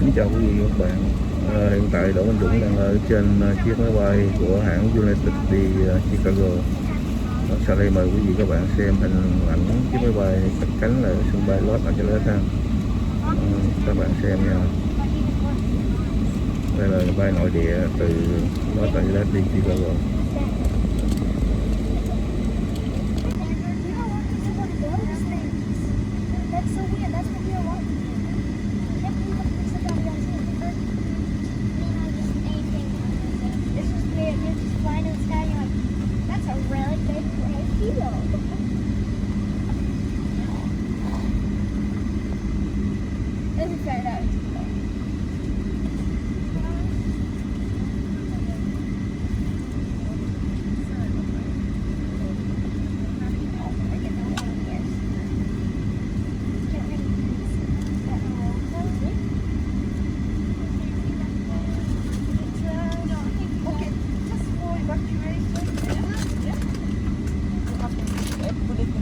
Kính chào quý vị và các bạn. Hiện tại Đỗ Văn Dũng đang ở trên chiếc máy bay của hãng United đi Chicago. Sau đây mời quý vị và các bạn xem hình ảnh chiếc máy bay cất cánh ở sân bay Los Angeles ha. Các bạn xem nha. Đây là máy bay nội địa từ Los Angeles đi Chicago.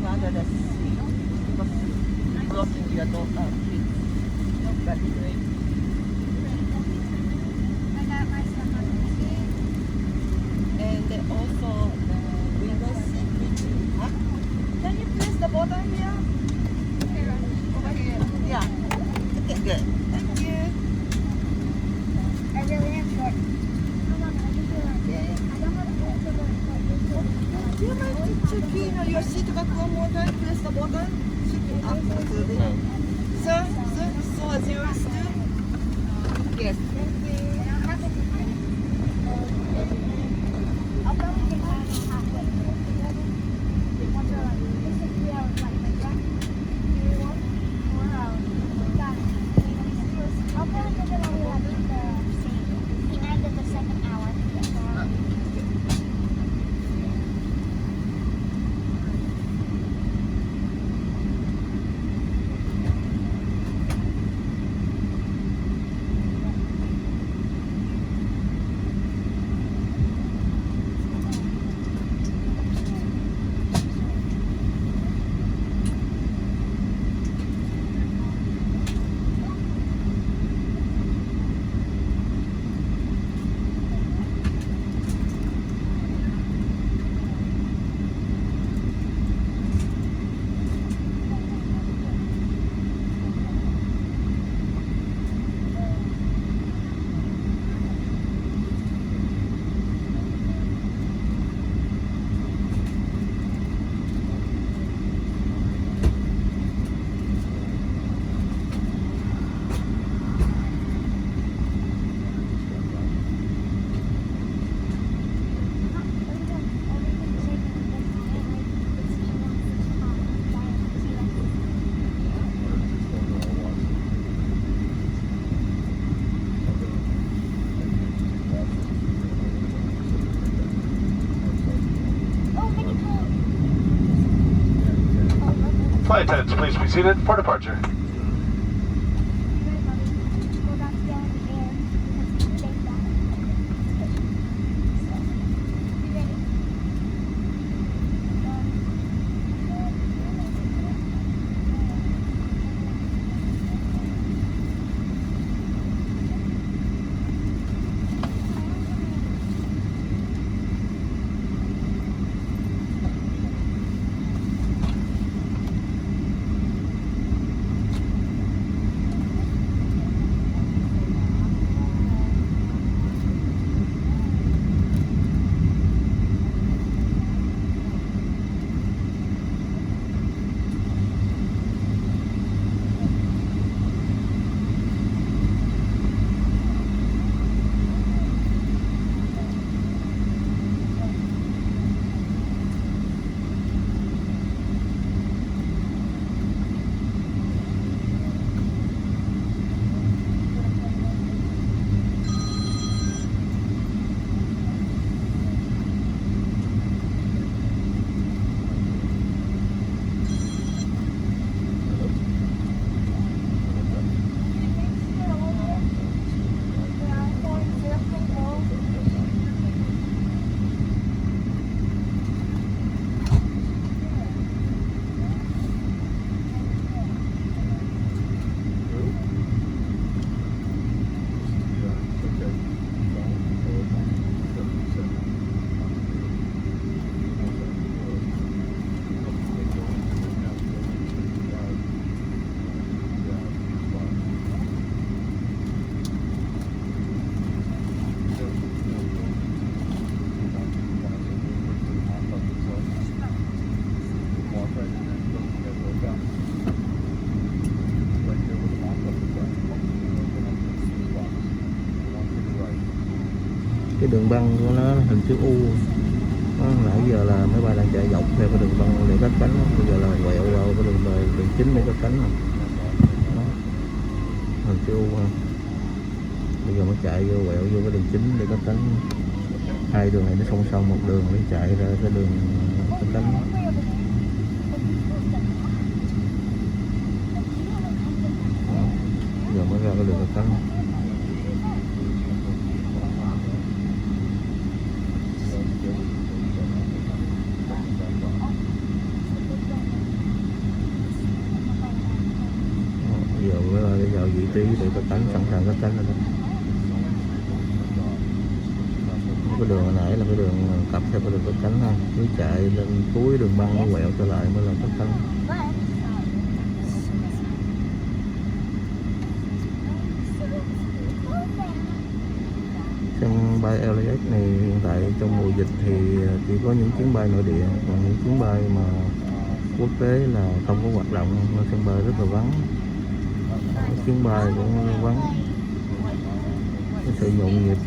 Under the sea, because crossing the adult kids. That'd be great. And then also the window seat feature. Huh? Can you press the button here? Over here. Yeah. Okay, good. Thank you. I really am short. Okay. Do you mind to check in on your seat back one more time? Press the button. Check it up. Sir, so is yours too? Yes. Thank you. I'll probably take halfway. Once you're like, this is 3 hours flight, like that. 4 hours. Got it. I'll probably take it only like the end of the second hour. Flight attendants, please be seated for departure. cái đường băng của nó hình chữ U. Nãy giờ là máy bay đang chạy dọc theo cái đường băng để cất cánh, bây giờ là quẹo vào cái đường chính để cất cánh này. Đó. Hình chữ U ha. Bây giờ mới chạy vô quẹo vô cái đường chính để cất cánh. Hai đường này nó song song một đường để chạy ra cái đường cất cánh. Đó. Giờ mới ra cái đường cất cánh. Giờ mới vào vị trí để cất cánh, sẵn sàng cất cánh rồi đó. Cái đường hồi nãy là cái đường cặp theo cái đường cất cánh ha, cứ chạy lên cuối đường băng nó quẹo trở lại mới là cất cánh. Sân bay LAX này hiện tại trong mùa dịch thì chỉ có những chuyến bay nội địa, còn những chuyến bay mà quốc tế là không có hoạt động, nên sân bay rất là vắng. Chuyến bay cũng vắng. Cái sự nhộn nhịp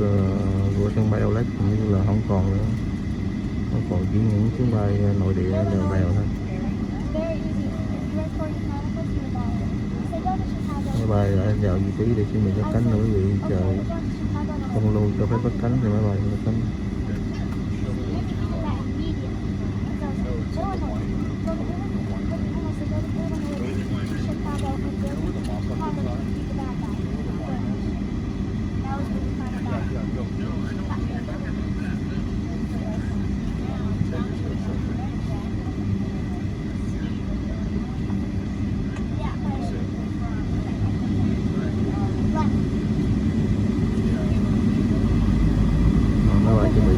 của sân bay LAX như là không còn nữa, không còn chỉ những chuyến bay nội địa đều đều thôi. Máy bay đã vào vị trí để chuẩn bị cất cánh rồi quý vị, chờ không lâu cho phép cất cánh thì máy bay cất cánh. Máy bay chuẩn bị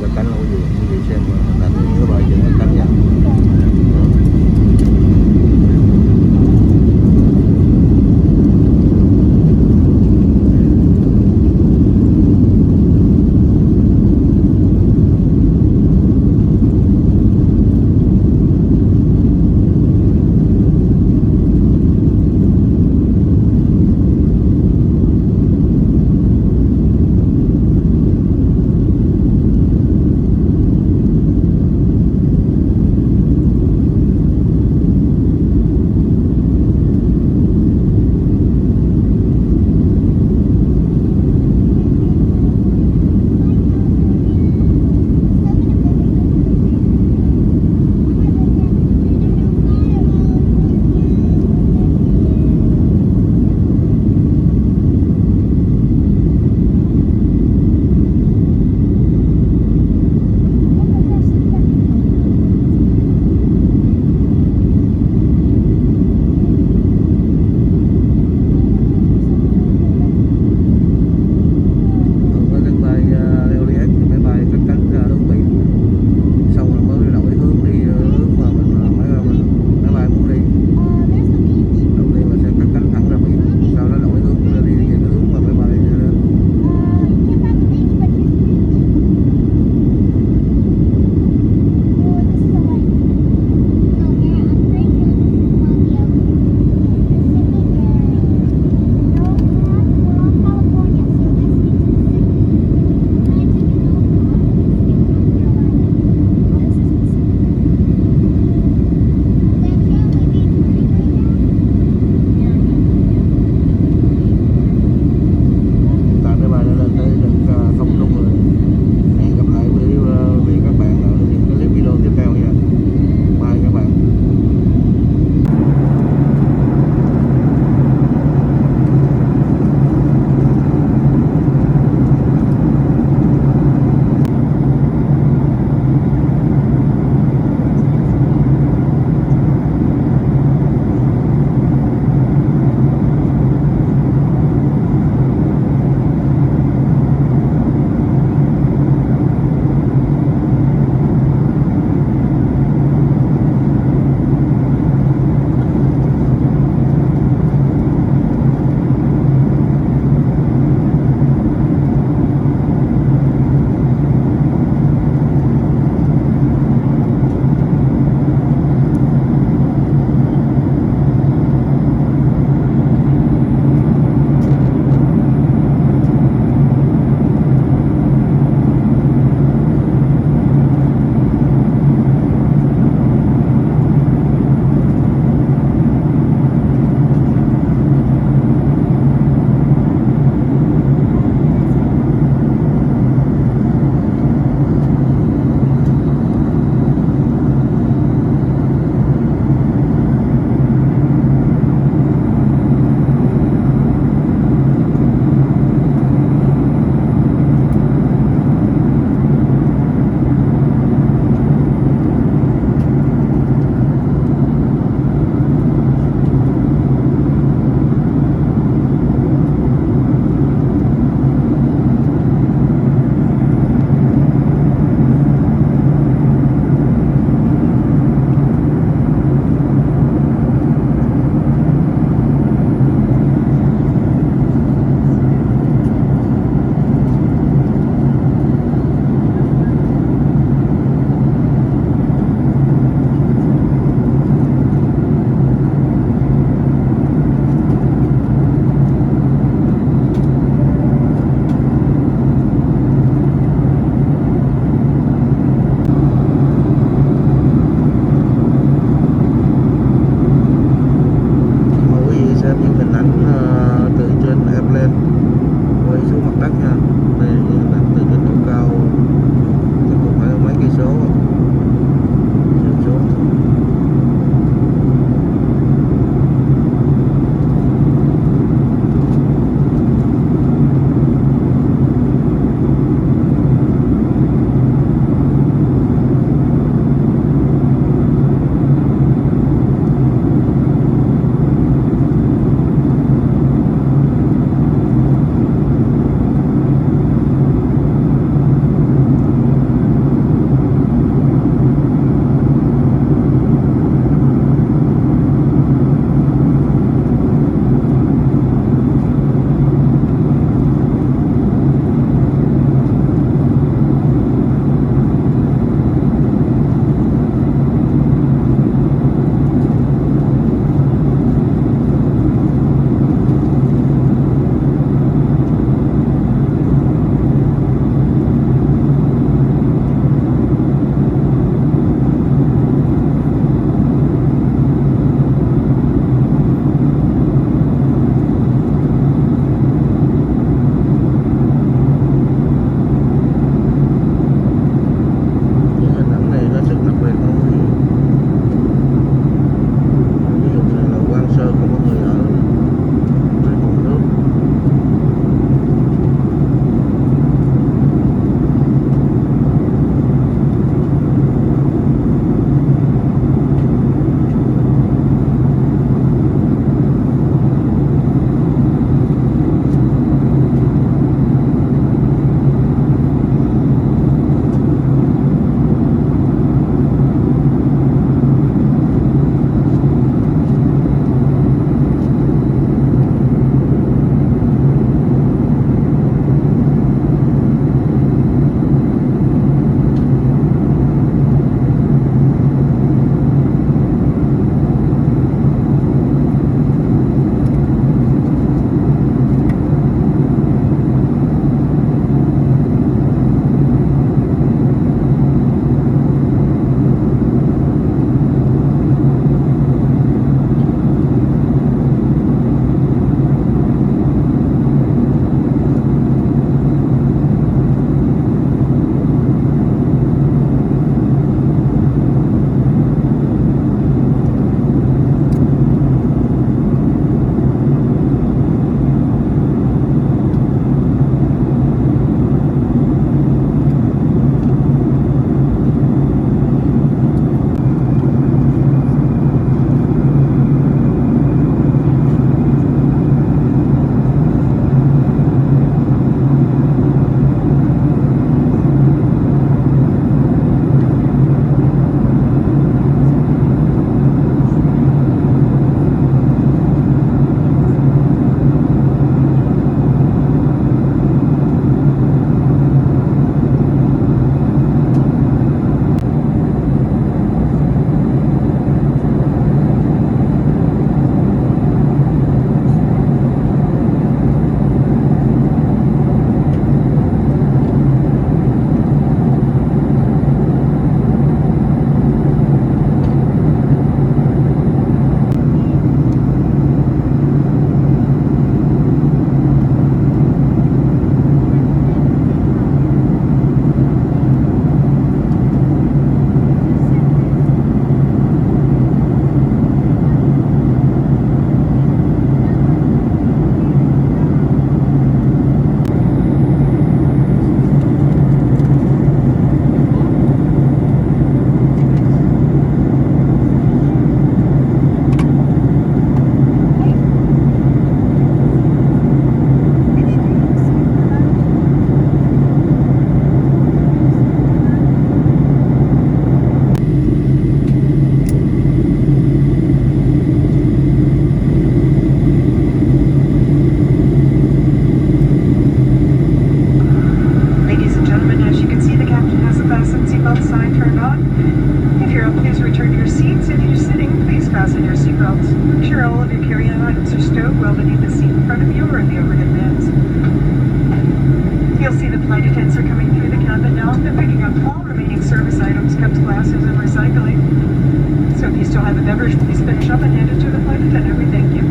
and hand it to the flight attendant. We thank you.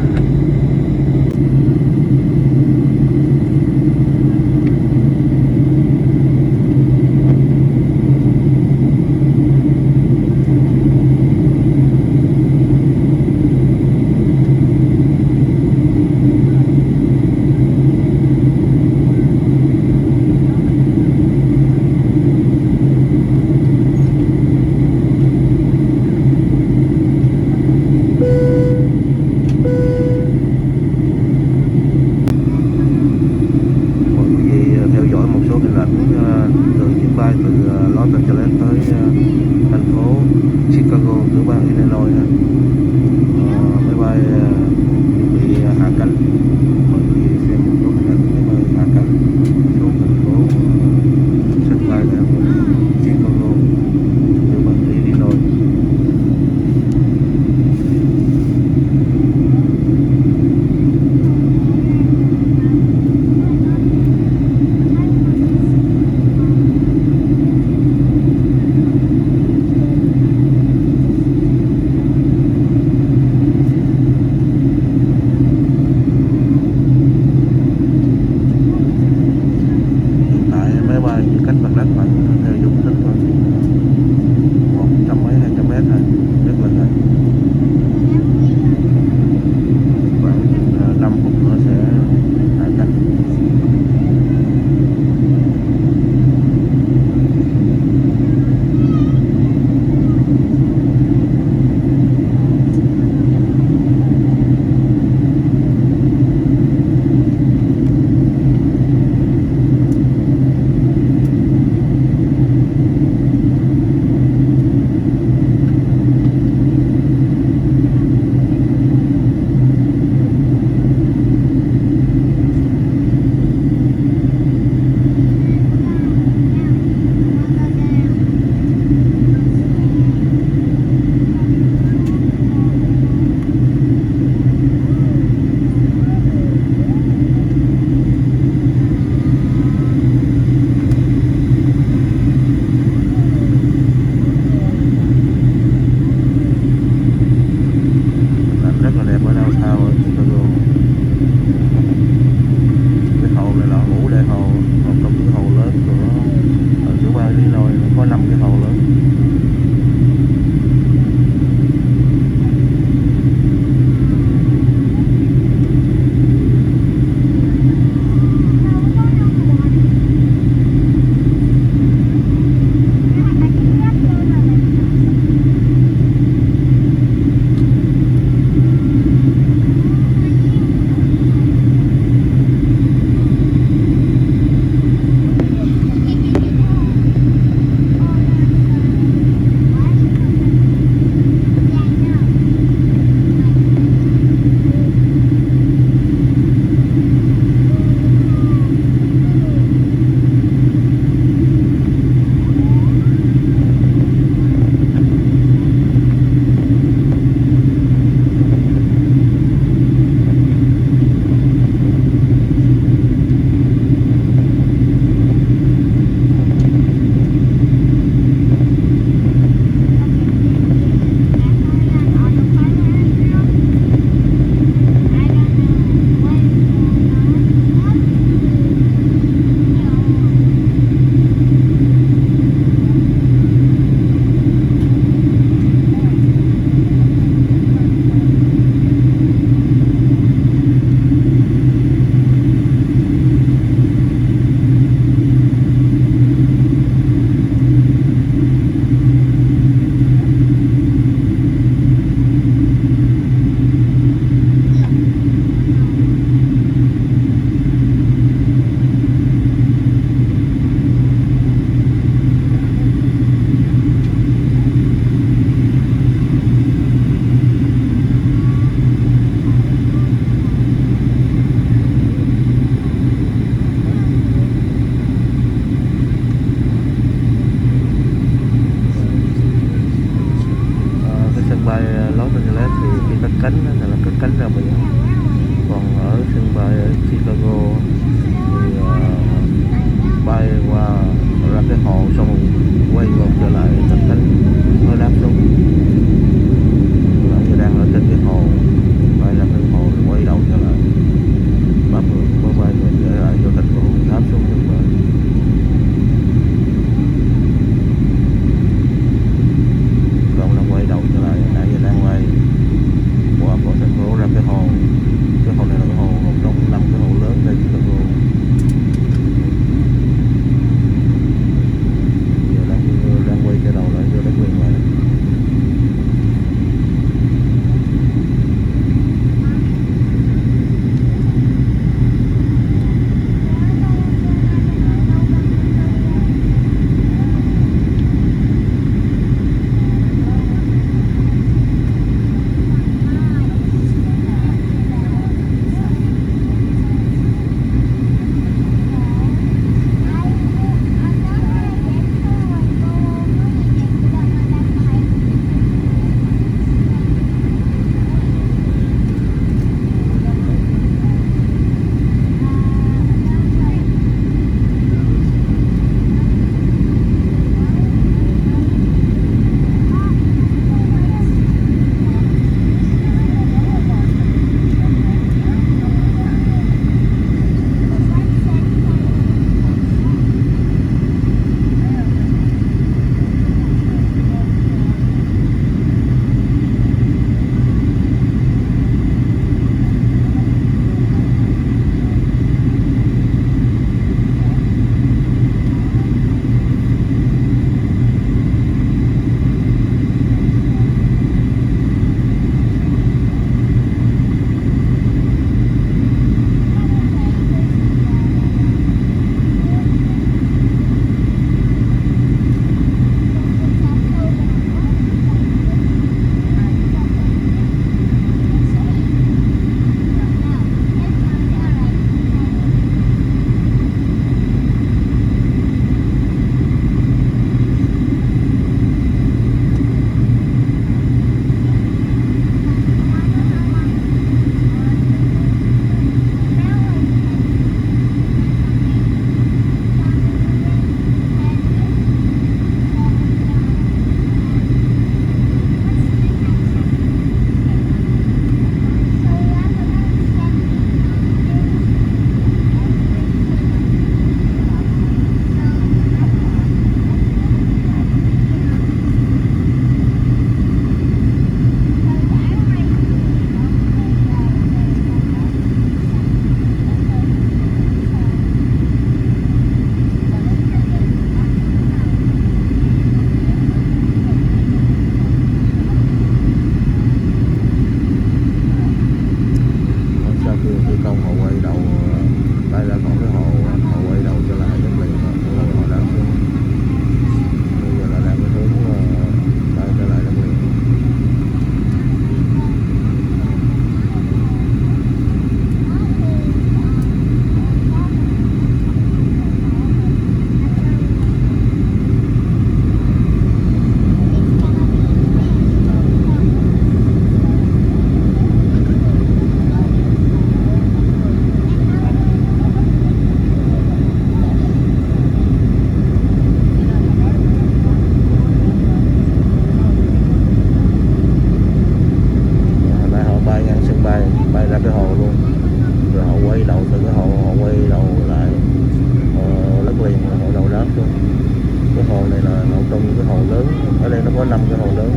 có 5 cái hồ lớn,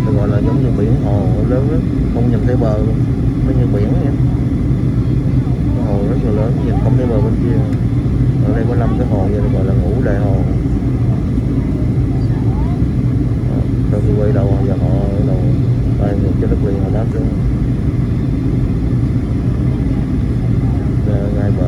nó gọi là giống như biển hồ lớn lắm, không nhìn thấy bờ luôn, nó như biển vậy. Cái hồ rất là lớn, nhìn không thấy bờ bên kia. Ở đây có 5 cái hồ, vậy gọi là Ngũ Đại Hồ. Sau khi quay đầu giờ họ ở đầu bay ngược cho đất liền, họ đáp xuống ngay bờ.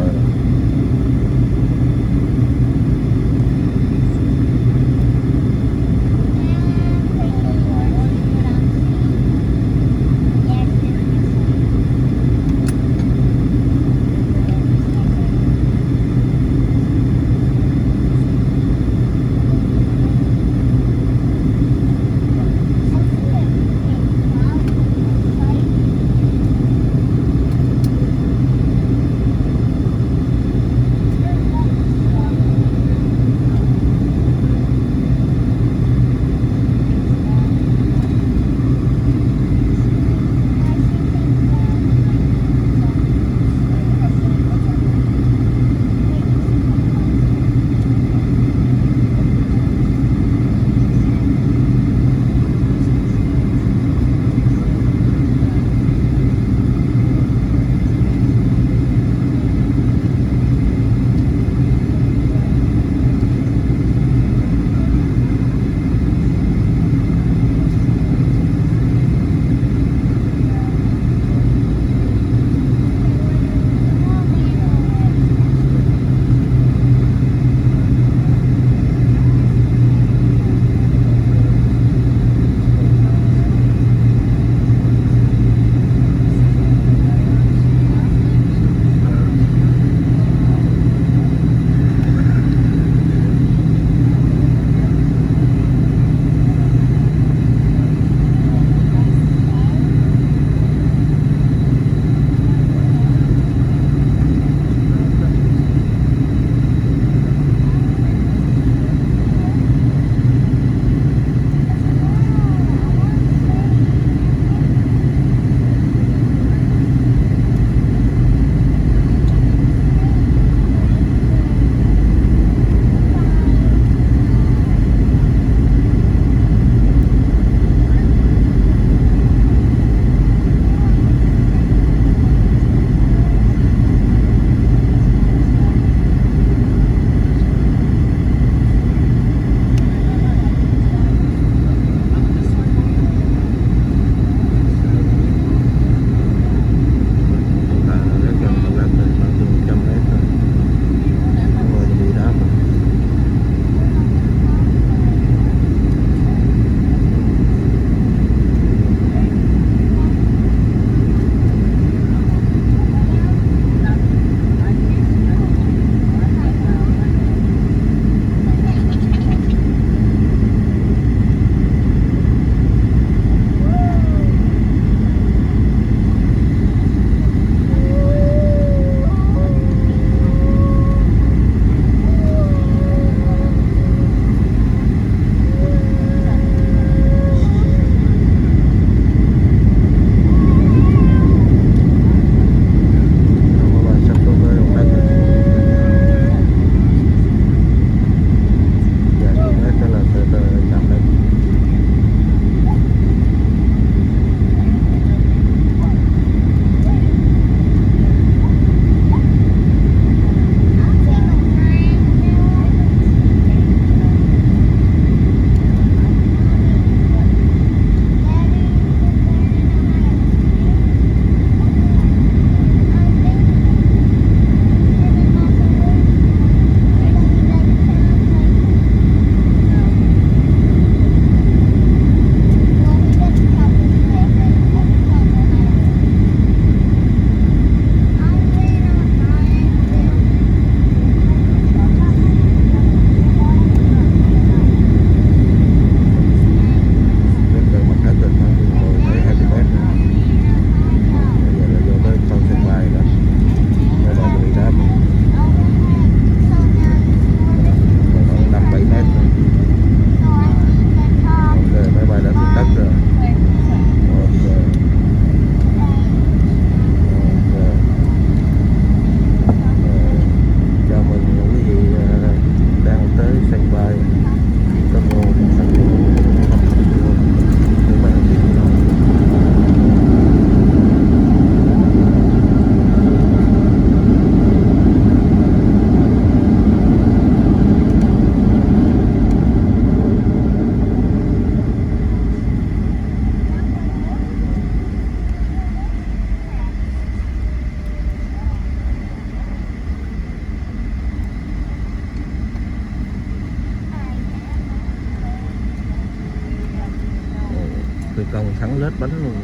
Công thắng lết bánh luôn.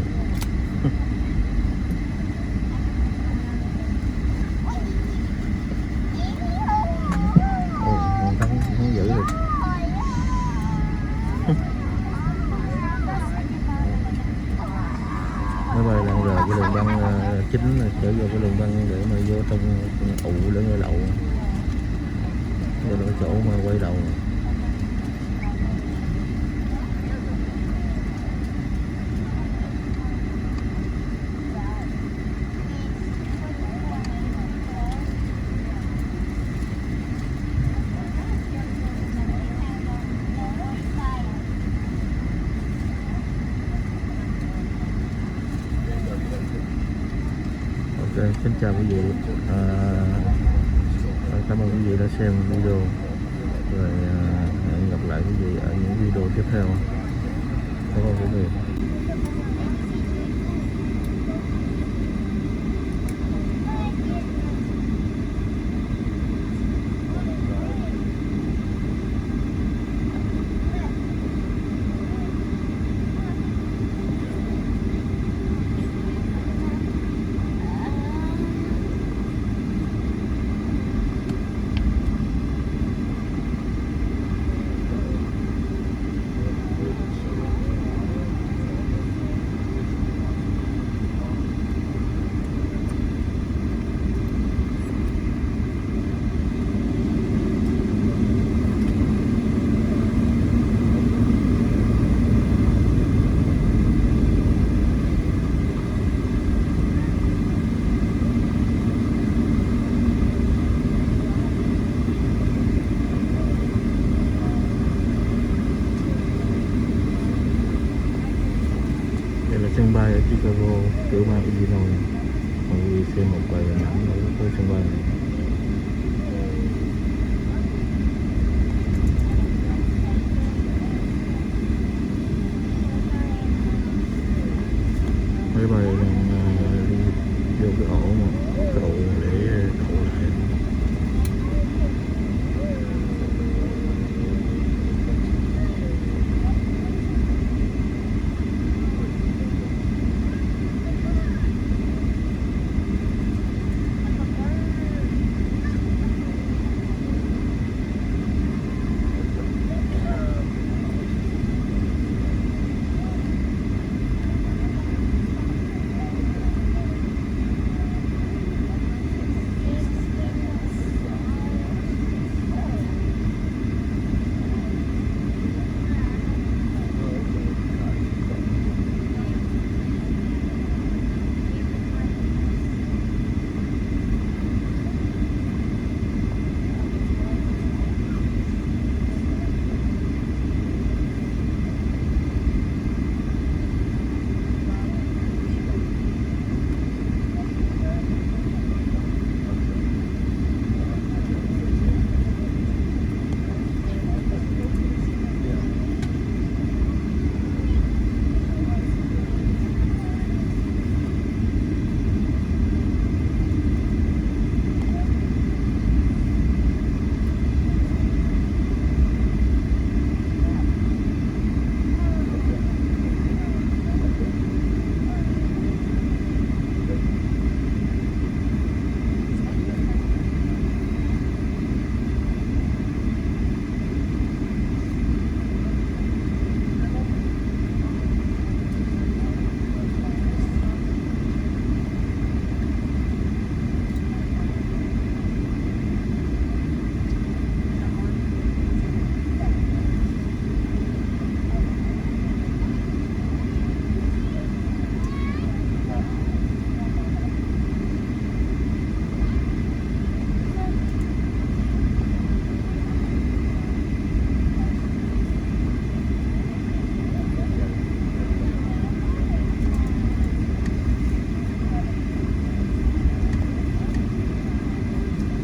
Ồ, thắng dữ rồi. Máy bay đang rời cái đường băng chính trở vô cái đường băng để mà vô trong ụ để ngay đậu, vô cái chỗ mà quay đầu. Ok, xin chào quý vị. Cảm ơn quý vị đã xem video, rồi hẹn gặp lại quý vị ở những video tiếp theo. Cảm ơn quý vị. Sân bay ở Chicago, tiểu bang Illinois. Mọi người xem một vài hình ảnh ở cái sân bay này. Máy bay đang đi vô cái ổ mà cầu để đậu lại.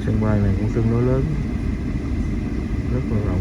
Sân bay này cũng tương đối lớn, rất là rộng.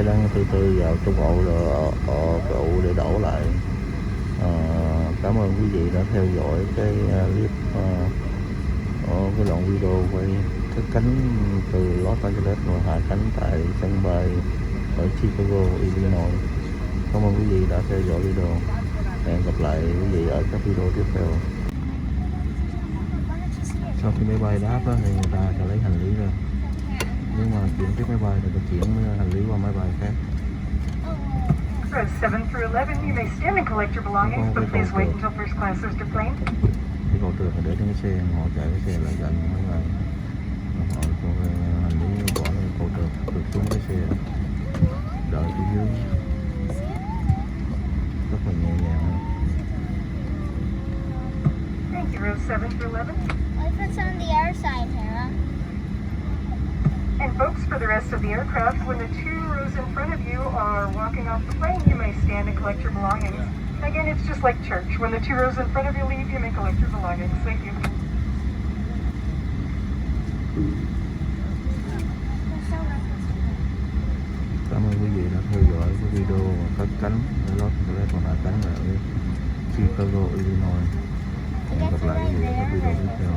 đang từ từ vào trong ụ để đổ lại. Cảm ơn quý vị đã theo dõi cái clip cái đoạn video quay cất cánh từ Los Angeles và hạ cánh tại sân bay ở Chicago, Illinois. Cảm ơn quý vị đã theo dõi video. Hẹn gặp lại quý vị ở các video tiếp theo. Sau khi máy bay đáp đó, thì người ta sẽ lấy hành lý ra. Nếu mà chuyển tiếp máy bay thì ta chuyển hành lý qua máy bay khác. Rows 7 through 11, you may stand and collect your belongings, but please wait until first class is deplained. Cái cầu trượt là để trên cái xe, họ chạy cái xe lại gần máy bay. Họ cho hành lý bỏ lên cầu trượt xuống cái xe, đợi phía dưới. Rất là nhẹ nhàng. Thank you, rows 7 through 11. What if it's on the other side, Tara? And folks, for the rest of the aircraft, when the 2 rows in front of you are walking off the plane, you may stand and collect your belongings. Again, it's just like church. When the 2 rows in front of you leave, you may collect your belongings. Thank you. Cảm ơn quý vị đã theo dõi cái video cất cánh ở Los Angeles và hạ cánh ở Chicago, Illinois. Hẹn gặp lại quý vị ở các video tiếp theo.